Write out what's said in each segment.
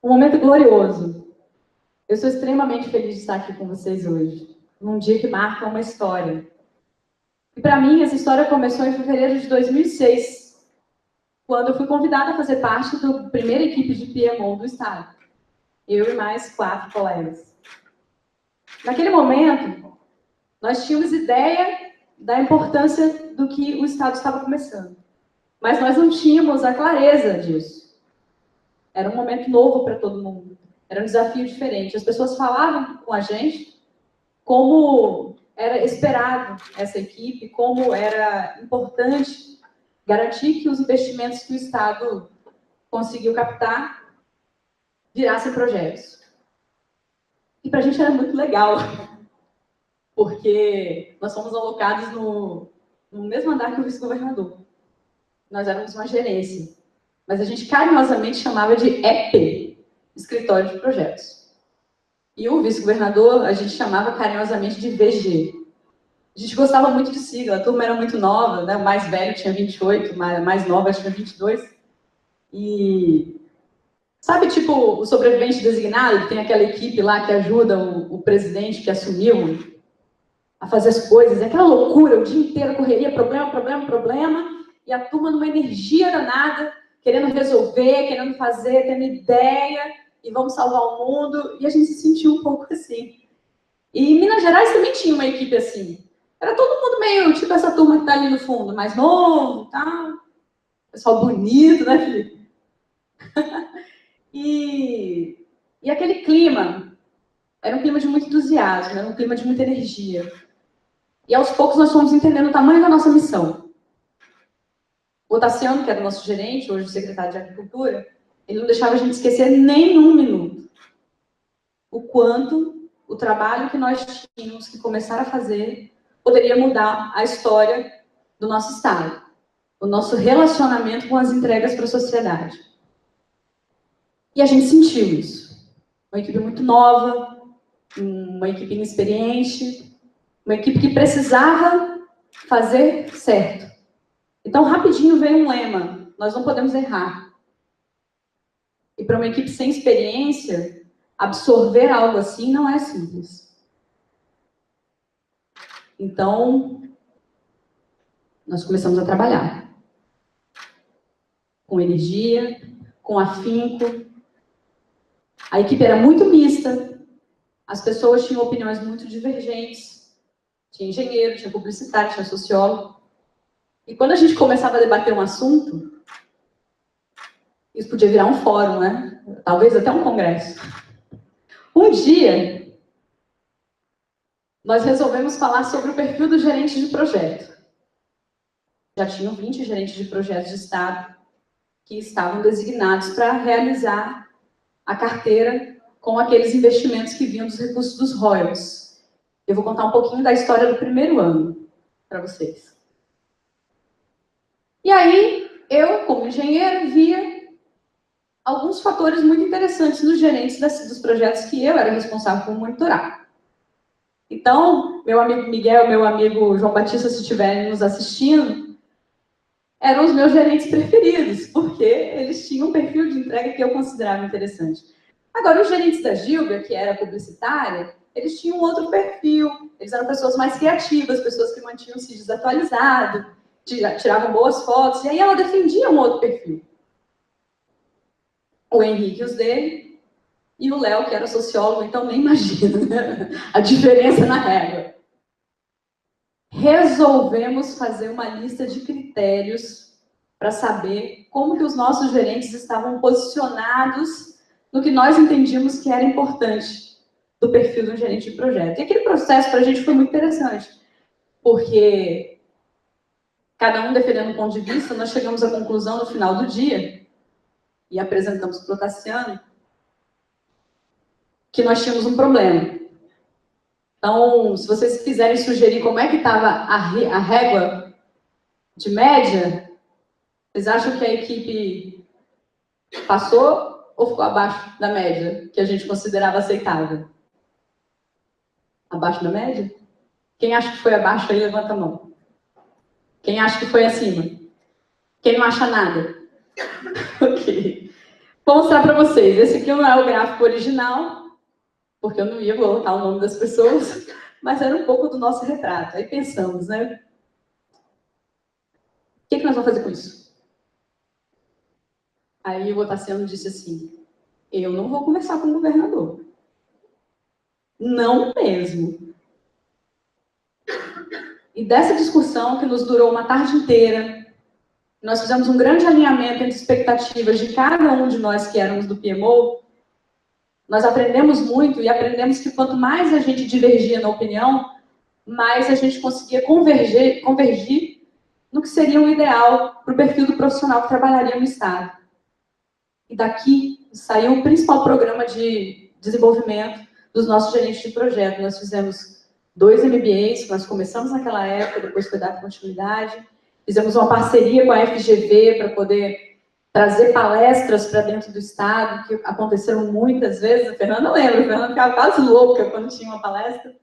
Um momento glorioso. Eu sou extremamente feliz de estar aqui com vocês hoje, num dia que marca uma história. E para mim, essa história começou em fevereiro de 2006, quando eu fui convidada a fazer parte da primeira equipe de PMO do Estado. Eu e mais 4 colegas. Naquele momento, nós tínhamos ideia da importância do que o Estado estava começando. Mas nós não tínhamos a clareza disso. Era um momento novo para todo mundo. Era um desafio diferente. As pessoas falavam com a gente como era esperado essa equipe, como era importante garantir que os investimentos que o Estado conseguiu captar virassem projetos. E para a gente era muito legal, porque nós fomos alocados no mesmo andar que o vice-governador. Nós éramos uma gerência, mas a gente carinhosamente chamava de EP, Escritório de Projetos. E o vice-governador a gente chamava carinhosamente de VG. A gente gostava muito de sigla, a turma era muito nova, né? O mais velho tinha 28, a mais nova tinha 22. E sabe, tipo, o sobrevivente designado, que tem aquela equipe lá que ajuda o presidente que assumiu a fazer as coisas, é aquela loucura, o dia inteiro, correria, problema, problema, problema, e a turma numa energia danada, querendo resolver, querendo fazer, tendo ideia, e vamos salvar o mundo, e a gente se sentiu um pouco assim. E em Minas Gerais também tinha uma equipe assim. Era todo mundo meio, tipo essa turma que tá ali no fundo, mais novo, tá? Pessoal bonito, né, Felipe? E aquele clima, era um clima de muito entusiasmo, era um clima de muita energia. E aos poucos nós fomos entendendo o tamanho da nossa missão. O Tassiano, que era o nosso gerente, hoje o secretário de Agricultura, ele não deixava a gente esquecer nem um minuto o quanto o trabalho que nós tínhamos que começar a fazer poderia mudar a história do nosso Estado, o nosso relacionamento com as entregas para a sociedade. E a gente sentiu isso. Uma equipe muito nova, uma equipe inexperiente, uma equipe que precisava fazer certo. Então, rapidinho veio um lema: nós não podemos errar. E para uma equipe sem experiência, absorver algo assim não é simples. Então, nós começamos a trabalhar. Com energia, com afinco. A equipe era muito mista. As pessoas tinham opiniões muito divergentes. Tinha engenheiro, tinha publicitário, tinha sociólogo. E quando a gente começava a debater um assunto, isso podia virar um fórum, né? Talvez até um congresso. Um dia, nós resolvemos falar sobre o perfil do gerente de projeto. Já tinham 20 gerentes de projetos de Estado que estavam designados para realizar a carteira com aqueles investimentos que vinham dos recursos dos royalties. Eu vou contar um pouquinho da história do primeiro ano para vocês. E aí, eu, como engenheira, via alguns fatores muito interessantes nos gerentes dos projetos que eu era responsável por monitorar. Então, meu amigo Miguel, meu amigo João Batista, se estiverem nos assistindo, eram os meus gerentes preferidos, porque eles tinham um perfil de entrega que eu considerava interessante. Agora, os gerentes da Gilbert, que era publicitária, eles tinham um outro perfil. Eles eram pessoas mais criativas, pessoas que mantinham o CID desatualizado, tiravam boas fotos, e aí ela defendia um outro perfil. O Henrique, os dele, e o Léo, que era sociólogo, então nem imagina, né? A diferença na régua. Resolvemos fazer uma lista de critérios para saber como que os nossos gerentes estavam posicionados no que nós entendíamos que era importante do perfil do gerente de projeto. E aquele processo para a gente foi muito interessante, porque cada um defendendo um ponto de vista, nós chegamos à conclusão no final do dia, e apresentamos para o Tassiano, que nós tínhamos um problema. Então, se vocês quiserem sugerir como é que estava a régua de média, vocês acham que a equipe passou ou ficou abaixo da média, que a gente considerava aceitável? Abaixo da média? Quem acha que foi abaixo aí, levanta a mão. Quem acha que foi acima? Quem não acha nada? Ok. Vou mostrar para vocês. Esse aqui não é o gráfico original, porque eu não ia colocar o nome das pessoas, mas era um pouco do nosso retrato. Aí pensamos, né? O que nós vamos fazer com isso? Aí o Otaciano disse assim, eu não vou conversar com o governador. Não mesmo. E dessa discussão, que nos durou uma tarde inteira, nós fizemos um grande alinhamento entre expectativas de cada um de nós que éramos do PMO. Nós aprendemos muito e aprendemos que quanto mais a gente divergia na opinião, mais a gente conseguia convergir no que seria o ideal para o perfil do profissional que trabalharia no Estado. E daqui saiu o principal programa de desenvolvimento dos nossos gerentes de projeto. Nós fizemos 2 MBAs, que nós começamos naquela época, depois foi dada continuidade. Fizemos uma parceria com a FGV para poder trazer palestras para dentro do Estado, que aconteceram muitas vezes. A Fernanda lembra, a Fernanda ficava quase louca quando tinha uma palestra.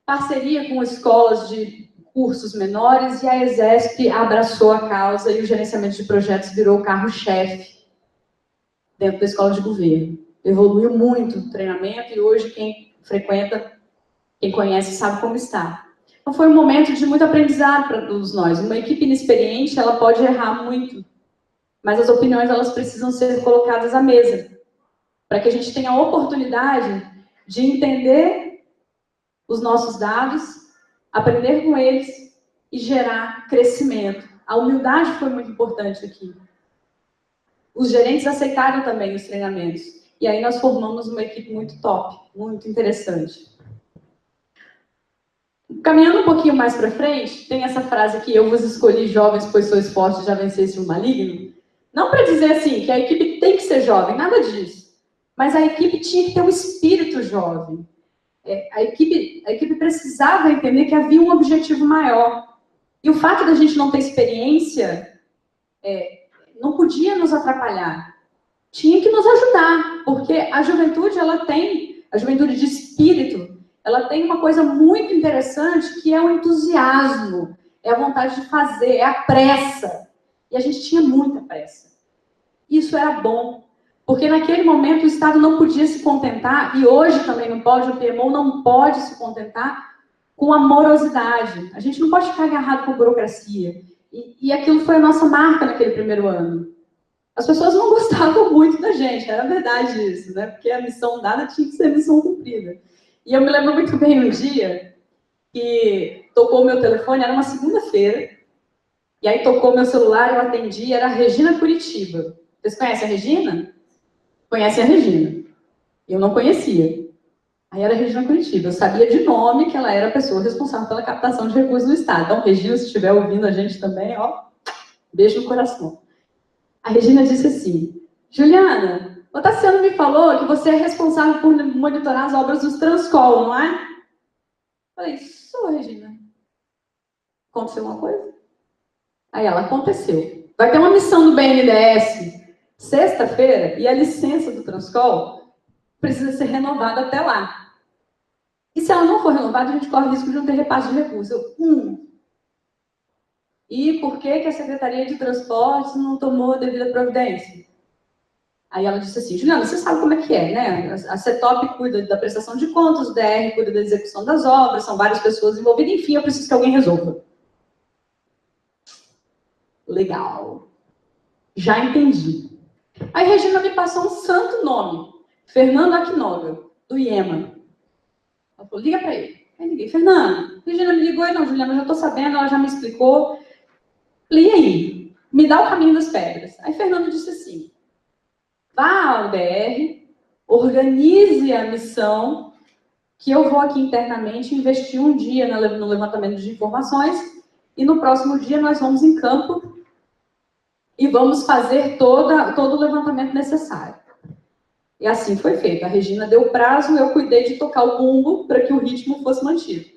Parceria com escolas de cursos menores, e a ESESP abraçou a causa e o gerenciamento de projetos virou o carro-chefe dentro da escola de governo. Evoluiu muito o treinamento e hoje quem frequenta, quem conhece, sabe como está. Então foi um momento de muito aprendizado para todos nós. Uma equipe inexperiente, ela pode errar muito, mas as opiniões, elas precisam ser colocadas à mesa, para que a gente tenha a oportunidade de entender os nossos dados, aprender com eles e gerar crescimento. A humildade foi muito importante aqui. Os gerentes aceitaram também os treinamentos. E aí nós formamos uma equipe muito top, muito interessante. Caminhando um pouquinho mais para frente, tem essa frase aqui, eu vos escolhi jovens, pois sois fortes, já venceste o maligno. Não para dizer assim, que a equipe tem que ser jovem, nada disso. Mas a equipe tinha que ter um espírito jovem. A equipe precisava entender que havia um objetivo maior. E o fato da gente não ter experiência não podia nos atrapalhar. Tinha que nos ajudar, porque a juventude, a juventude de espírito, ela tem uma coisa muito interessante, que é o entusiasmo, é a vontade de fazer, é a pressa. E a gente tinha muita pressa. Isso era bom, porque naquele momento o Estado não podia se contentar, e hoje também não pode, o PMO não pode se contentar com a morosidade. A gente não pode ficar agarrado com burocracia. E aquilo foi a nossa marca naquele primeiro ano. As pessoas não gostavam muito da gente, era verdade isso, né? Porque a missão dada tinha que ser missão cumprida. E eu me lembro muito bem um dia que tocou o meu telefone, era uma segunda-feira, e aí tocou meu celular, eu atendi, era a Regina Curitiba. Vocês conhecem a Regina? Conhecem a Regina. Eu não conhecia. Aí era a Regina Curitiba. Eu sabia de nome que ela era a pessoa responsável pela captação de recursos do Estado. Então, Regina, se estiver ouvindo a gente também, ó, beijo no coração. A Regina disse assim, Juliana, o Tassiano me falou que você é responsável por monitorar as obras dos Transcol, não é? Eu falei, sou, Regina. Aconteceu uma coisa? Aí ela, aconteceu. Vai ter uma missão do BNDES sexta-feira, e a licença do Transcol precisa ser renovada até lá. E se ela não for renovada, a gente corre o risco de não ter repasse de recursos. E por que a Secretaria de Transportes não tomou a devida providência? Aí ela disse assim, Juliana, você sabe como é que é, né? A CETOP cuida da prestação de contas, o DR cuida da execução das obras, são várias pessoas envolvidas, enfim, eu preciso que alguém resolva. Legal. Já entendi. Aí Regina me passou um santo nome, Fernando Aquinoga, do IEMA. Ela falou, liga para ele. Aí liguei, Fernando, Regina me ligou, não, Juliana, eu já estou sabendo, ela já me explicou. Falei, e aí? Me dá o caminho das pedras. Aí Fernando disse assim, vá ao DR, organize a missão, que eu vou aqui internamente investir um dia no levantamento de informações, e no próximo dia nós vamos em campo e vamos fazer todo o levantamento necessário. E assim foi feito. A Regina deu o prazo, eu cuidei de tocar o bumbo para que o ritmo fosse mantido.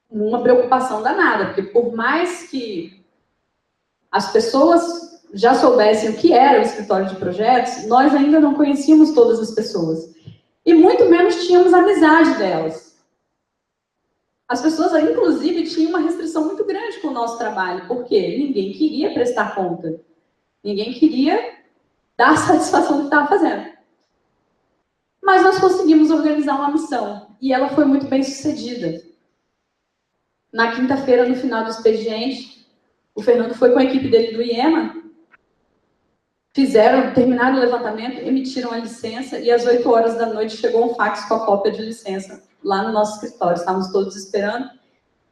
Uma preocupação danada, porque por mais que as pessoas já soubessem o que era o escritório de projetos, nós ainda não conhecíamos todas as pessoas. E muito menos tínhamos amizade delas. As pessoas, inclusive, tinham uma restrição muito grande com o nosso trabalho. Por quê? Ninguém queria prestar conta. Ninguém queria dar satisfação do que estava fazendo. Mas nós conseguimos organizar uma missão, e ela foi muito bem sucedida. Na quinta-feira, no final do expediente, o Fernando foi com a equipe dele do IEMA, terminaram o levantamento, emitiram a licença, e às 8 horas da noite chegou um fax com a cópia de licença lá no nosso escritório. Estávamos todos esperando,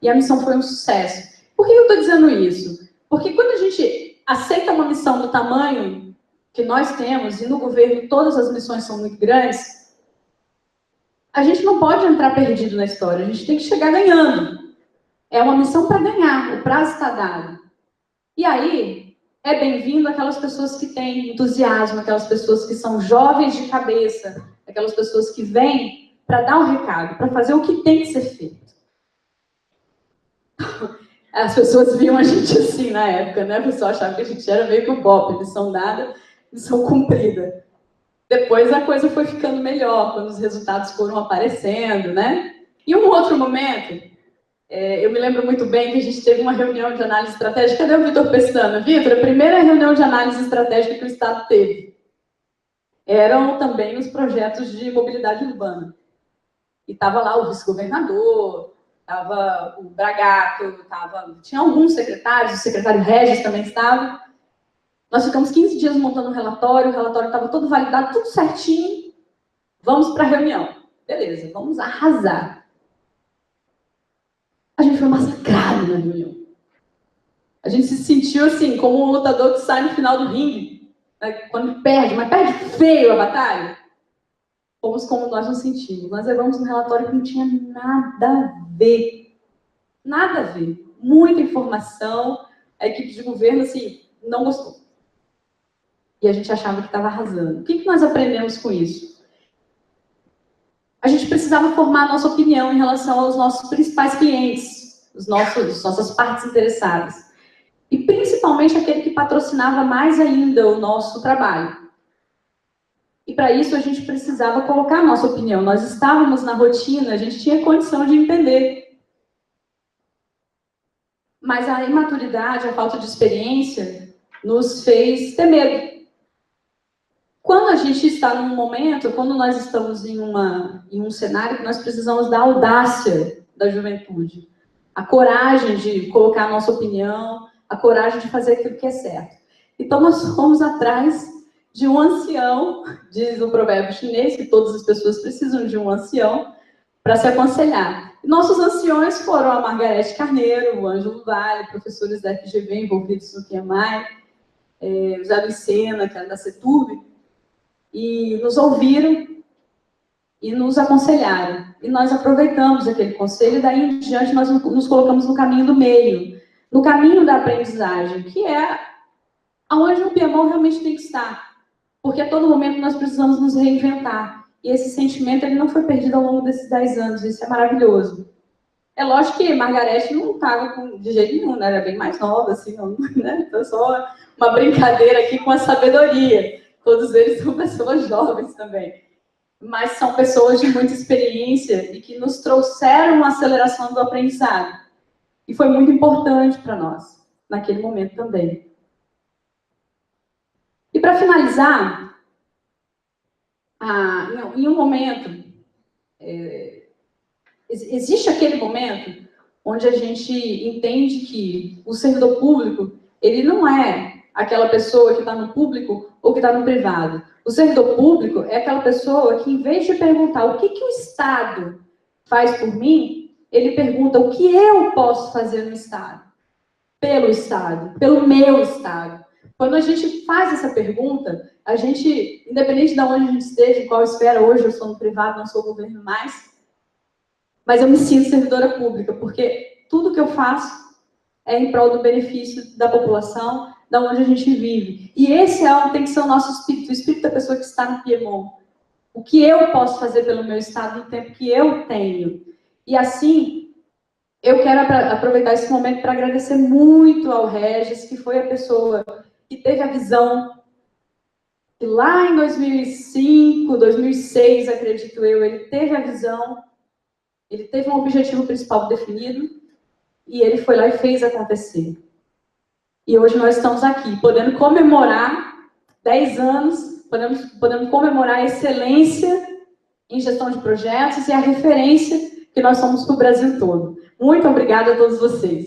e a missão foi um sucesso. Por que eu estou dizendo isso? Porque quando a gente aceita uma missão do tamanho que nós temos, e no governo todas as missões são muito grandes, a gente não pode entrar perdido na história, a gente tem que chegar ganhando. É uma missão para ganhar, o prazo está dado. E aí, é bem-vindo aquelas pessoas que têm entusiasmo, aquelas pessoas que são jovens de cabeça, aquelas pessoas que vêm para dar um recado, para fazer o que tem que ser feito. As pessoas viam a gente assim na época, né? O pessoal achava que a gente era meio que o BOP, missão dada, missão cumprida. Depois a coisa foi ficando melhor, quando os resultados foram aparecendo, né? E um outro momento, eu me lembro muito bem que a gente teve uma reunião de análise estratégica. Cadê o Vitor Pestana? Vitor, a primeira reunião de análise estratégica que o Estado teve eram também os projetos de mobilidade urbana. E estava lá o vice-governador, estava o Bragato, tinha alguns secretários, o secretário Regis também estava. Nós ficamos 15 dias montando um relatório, o relatório estava todo validado, tudo certinho. Vamos para a reunião. Beleza, vamos arrasar. A gente foi massacrado na reunião. A gente se sentiu assim, como um lutador que sai no final do ringue, né, quando perde, mas perde feio a batalha. Fomos como nós nos sentimos. Nós levamos um relatório que não tinha nada a ver. Nada a ver. Muita informação. A equipe de governo, assim, não gostou. E a gente achava que estava arrasando. O que nós aprendemos com isso? A gente precisava formar a nossa opinião em relação aos nossos principais clientes, nossas partes interessadas. E principalmente aquele que patrocinava mais ainda o nosso trabalho. E para isso a gente precisava colocar a nossa opinião. Nós estávamos na rotina, a gente tinha condição de entender. Mas a imaturidade, a falta de experiência, nos fez ter medo. Quando a gente está num momento, quando nós estamos em um cenário que nós precisamos da audácia da juventude, a coragem de colocar a nossa opinião, a coragem de fazer aquilo que é certo. Então nós fomos atrás de um ancião, diz o provérbio chinês, que todas as pessoas precisam de um ancião para se aconselhar. E nossos anciões foram a Margarete Carneiro, o Ângelo Vale, professores da FGV envolvidos no QMI, o Zé Luiz Sena, que era da CETURB, e nos ouviram e nos aconselharam. E nós aproveitamos aquele conselho, e daí em diante nós nos colocamos no caminho do meio, no caminho da aprendizagem, que é onde o PMO realmente tem que estar. Porque a todo momento nós precisamos nos reinventar. E esse sentimento ele não foi perdido ao longo desses 10 anos, isso é maravilhoso. É lógico que Margarete não estava de jeito nenhum, né? Era bem mais nova, assim, não, né? Então, só uma brincadeira aqui com a sabedoria. Todos eles são pessoas jovens também. Mas são pessoas de muita experiência e que nos trouxeram uma aceleração do aprendizado. E foi muito importante para nós, naquele momento também. E para finalizar, em um momento, existe aquele momento onde a gente entende que o servidor público, ele não é aquela pessoa que está no público ou que está no privado. O servidor público é aquela pessoa que, em vez de perguntar o que o Estado faz por mim, ele pergunta o que eu posso fazer no Estado, pelo Estado, pelo meu Estado. Quando a gente faz essa pergunta, a gente, independente de onde a gente esteja, em qual esfera, hoje eu sou no privado, não sou governo mais, mas eu me sinto servidora pública, porque tudo que eu faço é em prol do benefício da população, da onde a gente vive. E esse tem que ser o nosso espírito, o espírito da pessoa que está no Piemont. O que eu posso fazer pelo meu Estado no tempo que eu tenho. E assim, eu quero aproveitar esse momento para agradecer muito ao Regis, que foi a pessoa que teve a visão, que lá em 2005, 2006, acredito eu, ele teve a visão, ele teve um objetivo principal definido, e ele foi lá e fez acontecer. E hoje nós estamos aqui, podendo comemorar 10 anos, podemos comemorar a excelência em gestão de projetos e a referência que nós somos para o Brasil todo. Muito obrigada a todos vocês.